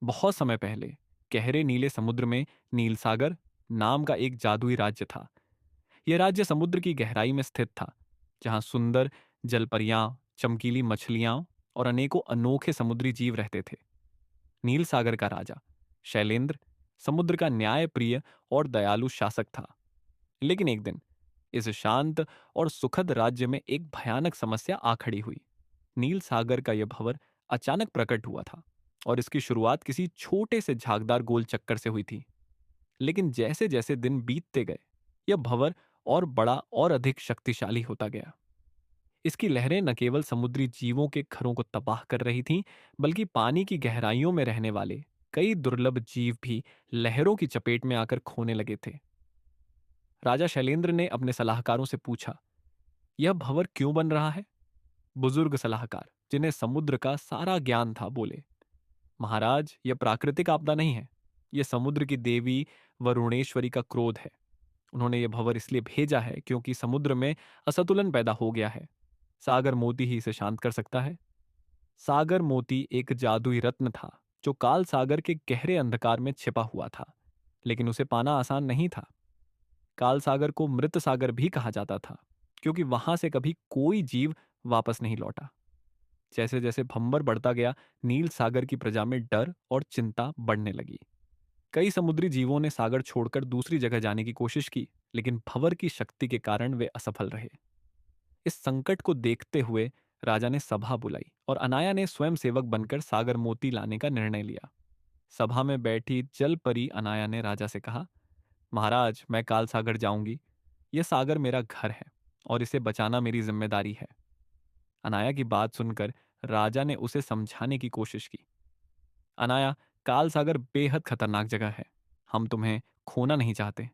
बहुत समय पहले गहरे नीले समुद्र में नील सागर नाम का एक जादुई राज्य था। यह राज्य समुद्र की गहराई में स्थित था, जहां सुंदर जलपरियां, चमकीली मछलियां और अनेकों अनोखे समुद्री जीव रहते थे। नील सागर का राजा शैलेंद्र समुद्र का न्याय प्रिय और दयालु शासक था। लेकिन एक दिन इस शांत और सुखद राज्य में एक भयानक समस्या आ खड़ी हुई। नील सागर का यह भंवर अचानक प्रकट हुआ था और इसकी शुरुआत किसी छोटे से झागदार गोल चक्कर से हुई थी। लेकिन जैसे जैसे दिन बीतते गए, यह भंवर और बड़ा और अधिक शक्तिशाली होता गया। इसकी लहरें न केवल समुद्री जीवों के घरों को तबाह कर रही थीं, बल्कि पानी की गहराइयों में रहने वाले कई दुर्लभ जीव भी लहरों की चपेट में आकर खोने लगे थे। राजा शैलेंद्र ने अपने सलाहकारों से पूछा, यह भंवर क्यों बन रहा है? बुजुर्ग सलाहकार, जिन्हें समुद्र का सारा ज्ञान था, बोले, महाराज, यह प्राकृतिक आपदा नहीं है। यह समुद्र की देवी वरुणेश्वरी का क्रोध है। उन्होंने यह भंवर इसलिए भेजा है क्योंकि समुद्र में असंतुलन पैदा हो गया है। सागर मोती ही इसे शांत कर सकता है। सागर मोती एक जादुई रत्न था जो काल सागर के गहरे अंधकार में छिपा हुआ था, लेकिन उसे पाना आसान नहीं था। काल सागर को मृत सागर भी कहा जाता था, क्योंकि वहां से कभी कोई जीव वापस नहीं लौटा। जैसे जैसे भंवर बढ़ता गया, नील सागर की प्रजा में डर और चिंता बढ़ने लगी। कई समुद्री जीवों ने सागर छोड़कर दूसरी जगह जाने की कोशिश की, लेकिन भंवर की शक्ति के कारण वे असफल रहे। इस संकट को देखते हुए राजा ने सभा बुलाई और अनाया ने स्वयं सेवक बनकर सागर मोती लाने का निर्णय लिया। सभा में बैठी जल परी अनाया ने राजा से कहा, महाराज, मैं काल सागर जाऊंगी। यह सागर मेरा घर है और इसे बचाना मेरी जिम्मेदारी है। अनाया की बात सुनकर राजा ने उसे समझाने की कोशिश की। अनाया, काल सागर बेहद खतरनाक जगह है। हम तुम्हें खोना नहीं चाहते।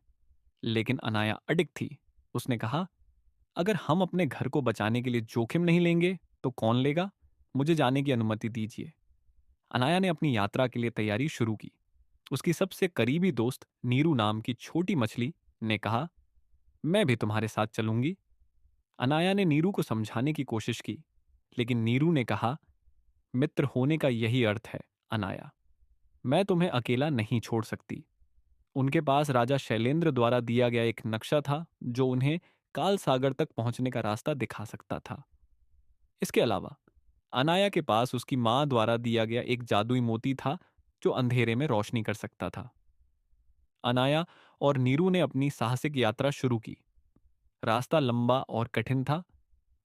लेकिन अनाया अडिग थी। उसने कहा, अगर हम अपने घर को बचाने के लिए जोखिम नहीं लेंगे तो कौन लेगा? मुझे जाने की अनुमति दीजिए। अनाया ने अपनी यात्रा के लिए तैयारी शुरू की। उसकी सबसे करीबी दोस्त नीरू नाम की छोटी मछली ने कहा, मैं भी तुम्हारे साथ चलूंगी। अनाया ने नीरू को समझाने की कोशिश की, लेकिन नीरू ने कहा, मित्र होने का यही अर्थ है अनाया। मैं तुम्हें अकेला नहीं छोड़ सकती। उनके पास राजा शैलेंद्र द्वारा दिया गया एक नक्शा था जो उन्हें काल सागर तक पहुंचने का रास्ता दिखा सकता था। इसके अलावा अनाया के पास उसकी मां द्वारा दिया गया एक जादुई मोती था जो अंधेरे में रोशनी कर सकता था। अनाया और नीरू ने अपनी साहसिक यात्रा शुरू की। रास्ता लंबा और कठिन था।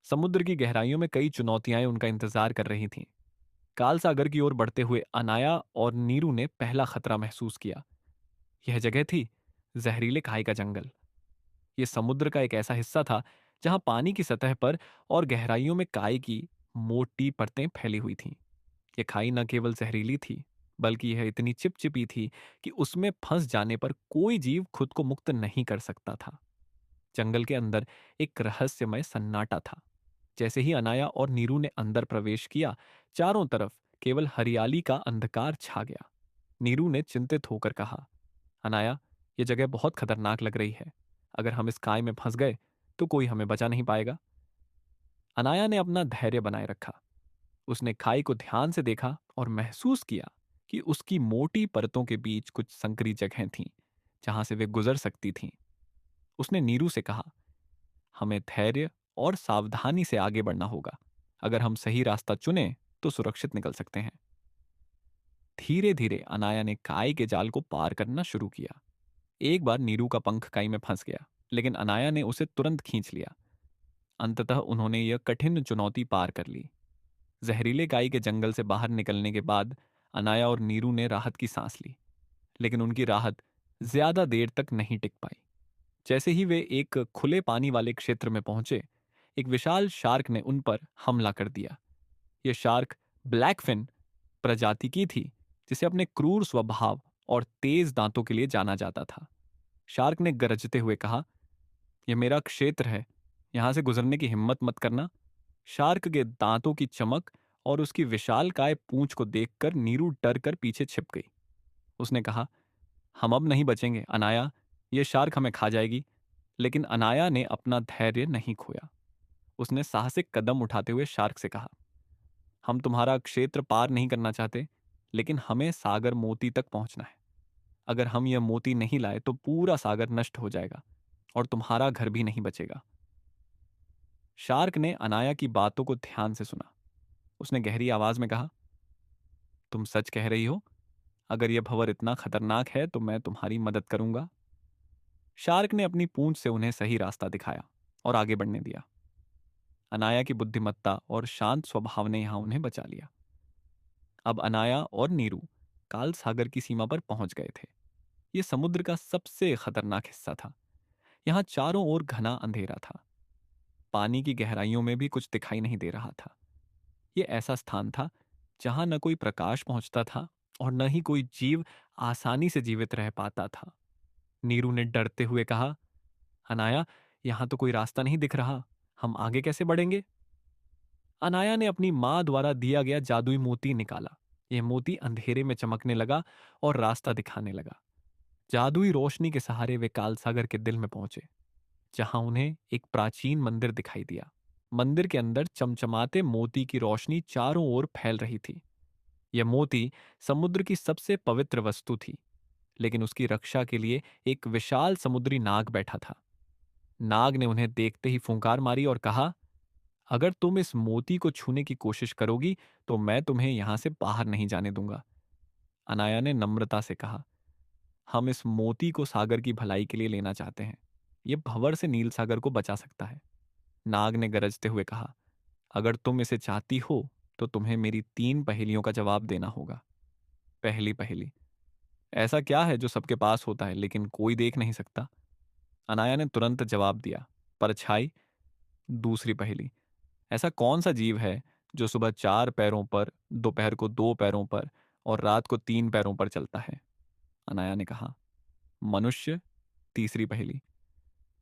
समुद्र की गहराइयों में कई चुनौतियां उनका इंतजार कर रही थीं। काल सागर की ओर बढ़ते हुए अनाया और नीरू ने पहला खतरा महसूस किया। यह जगह थी जहरीले खाई का जंगल। यह समुद्र का एक ऐसा हिस्सा था जहां पानी की सतह पर और गहराइयों में काई की मोटी परतें फैली हुई थीं। यह खाई न केवल जहरीली थी, बल्कि यह इतनी चिपचिपी थी कि उसमें फंस जाने पर कोई जीव खुद को मुक्त नहीं कर सकता था। जंगल के अंदर एक रहस्यमय सन्नाटा था। जैसे ही अनाया और नीरू ने अंदर प्रवेश किया, चारों तरफ केवल हरियाली का अंधकार छा गया। नीरू ने चिंतित होकर कहा, अनाया, यह जगह बहुत खतरनाक लग रही है। अगर हम इस काय में फंस गए तो कोई हमें बचा नहीं पाएगा। अनाया ने अपना धैर्य बनाए रखा। उसने खाई को ध्यान से देखा और महसूस किया कि उसकी मोटी परतों के बीच कुछ संकरी जगहें थीं जहां से वे गुजर सकती थीं। उसने नीरू से कहा, हमें धैर्य और सावधानी से आगे बढ़ना होगा। अगर हम सही रास्ता चुने तो सुरक्षित निकल सकते हैं। धीरे धीरे अनाया ने काई के जाल को पार करना शुरू किया। एक बार नीरू का पंख काई में फंस गया, लेकिन अनाया ने उसे तुरंत खींच लिया। अंततः उन्होंने यह कठिन चुनौती पार कर ली। जहरीले काई के जंगल से बाहर निकलने के बाद अनाया और नीरू ने राहत की सांस ली, लेकिन उनकी राहत ज्यादा देर तक नहीं टिक पाई। जैसे ही वे एक खुले पानी वाले क्षेत्र में पहुंचे, एक विशाल शार्क ने उन पर हमला कर दिया। यह शार्क ब्लैकफिन प्रजाति की थी, जिसे अपने क्रूर स्वभाव और तेज दांतों के लिए जाना जाता था। शार्क ने गरजते हुए कहा, यह मेरा क्षेत्र है, यहां से गुजरने की हिम्मत मत करना। शार्क के दांतों की चमक और उसकी विशालकाय पूंछ को देखकर नीरू डर कर पीछे छिप गई। उसने कहा, हम अब नहीं बचेंगे अनाया, यह शार्क हमें खा जाएगी। लेकिन अनाया ने अपना धैर्य नहीं खोया। उसने साहसिक कदम उठाते हुए शार्क से कहा, हम तुम्हारा क्षेत्र पार नहीं करना चाहते, लेकिन हमें सागर मोती तक पहुंचना है। अगर हम यह मोती नहीं लाए तो पूरा सागर नष्ट हो जाएगा और तुम्हारा घर भी नहीं बचेगा। शार्क ने अनाया की बातों को ध्यान से सुना। उसने गहरी आवाज में कहा, तुम सच कह रही हो? अगर यह भंवर इतना खतरनाक है तो मैं तुम्हारी मदद करूंगा। शार्क ने अपनी पूंछ से उन्हें सही रास्ता दिखाया और आगे बढ़ने दिया। अनाया की बुद्धिमत्ता और शांत स्वभाव ने यहां उन्हें बचा लिया। अब अनाया और नीरू काल सागर की सीमा पर पहुंच गए थे। यह समुद्र का सबसे खतरनाक हिस्सा था। यहां चारों ओर घना अंधेरा था। पानी की गहराइयों में भी कुछ दिखाई नहीं दे रहा था। यह ऐसा स्थान था जहां न कोई प्रकाश पहुंचता था और न ही कोई जीव आसानी से जीवित रह पाता था। नीरू ने डरते हुए कहा, अनाया, यहां तो कोई रास्ता नहीं दिख रहा। हम आगे कैसे बढ़ेंगे? अनाया ने अपनी मां द्वारा दिया गया जादुई मोती निकाला। यह मोती अंधेरे में चमकने लगा और रास्ता दिखाने लगा। जादुई रोशनी के सहारे वे कालसागर के दिल में पहुंचे, जहां उन्हें एक प्राचीन मंदिर दिखाई दिया। मंदिर के अंदर चमचमाते मोती की रोशनी चारों ओर फैल रही थी। यह मोती समुद्र की सबसे पवित्र वस्तु थी, लेकिन उसकी रक्षा के लिए एक विशाल समुद्री नाग बैठा था। नाग ने उन्हें देखते ही फुंकार मारी और कहा, अगर तुम इस मोती को छूने की कोशिश करोगी तो मैं तुम्हें यहां से बाहर नहीं जाने दूंगा। अनाया ने नम्रता से कहा, हम इस मोती को सागर की भलाई के लिए लेना चाहते हैं। यह भंवर से नील सागर को बचा सकता है। नाग ने गरजते हुए कहा, अगर तुम इसे चाहती हो तो तुम्हें मेरी 3 पहेलियों का जवाब देना होगा। पहली पहेली, ऐसा क्या है जो सबके पास होता है लेकिन कोई देख नहीं सकता? अनाया ने तुरंत जवाब दिया, परछाई। दूसरी पहेली, ऐसा कौन सा जीव है जो सुबह 4 पैरों पर, दोपहर को 2 पैरों पर और रात को 3 पैरों पर चलता है? अनाया ने कहा, मनुष्य। तीसरी पहेली,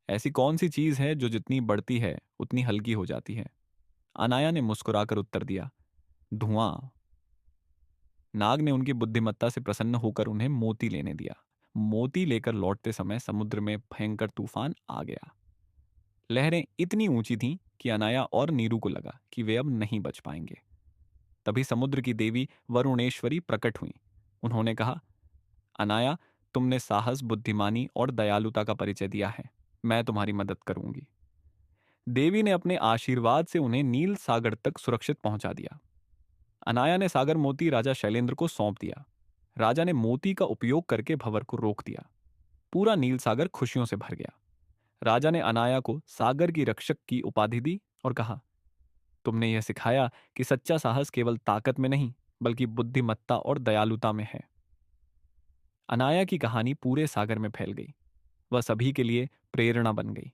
ऐसी कौन सी चीज है जो जितनी बढ़ती है उतनी हल्की हो जाती है? अनाया ने मुस्कुराकर उत्तर दिया, धुआं। नाग ने उनकी बुद्धिमत्ता से प्रसन्न होकर उन्हें मोती लेने दिया। मोती लेकर लौटते समय समुद्र में भयंकर तूफान आ गया। लहरें इतनी ऊंची थीं कि अनाया और नीरू को लगा कि वे अब नहीं बच पाएंगे। तभी समुद्र की देवी वरुणेश्वरी प्रकट हुई। उन्होंने कहा, अनाया, तुमने साहस, बुद्धिमानी और दयालुता का परिचय दिया है। मैं तुम्हारी मदद करूंगी। देवी ने अपने आशीर्वाद से उन्हें नील सागर तक सुरक्षित पहुंचा दिया। अनाया ने सागर मोती राजा शैलेंद्र को सौंप दिया। राजा ने मोती का उपयोग करके भंवर को रोक दिया। पूरा नील सागर खुशियों से भर गया। राजा ने अनाया को सागर की रक्षक की उपाधि दी और कहा, तुमने यह सिखाया कि सच्चा साहस केवल ताकत में नहीं बल्कि बुद्धिमत्ता और दयालुता में है। अनाया की कहानी पूरे सागर में फैल गई। वह सभी के लिए प्रेरणा बन गई।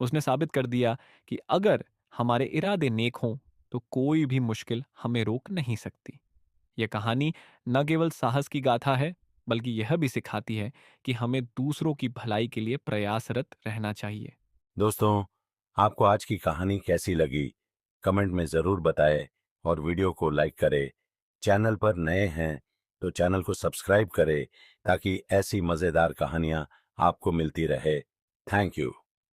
उसने साबित कर दिया कि अगर हमारे इरादे नेक हों तो कोई भी मुश्किल हमें रोक नहीं सकती। यह कहानी न केवल साहस की गाथा है, बल्कि यह भी सिखाती है कि हमें दूसरों की भलाई के लिए प्रयासरत रहना चाहिए। दोस्तों, आपको आज की कहानी कैसी लगी? कमेंट में जरूर बताएं और वीडियो को लाइक करें। चैनल पर नए हैं तो चैनल को सब्सक्राइब करें ताकि ऐसी मजेदार कहानियां आपको मिलती रहे। Thank you.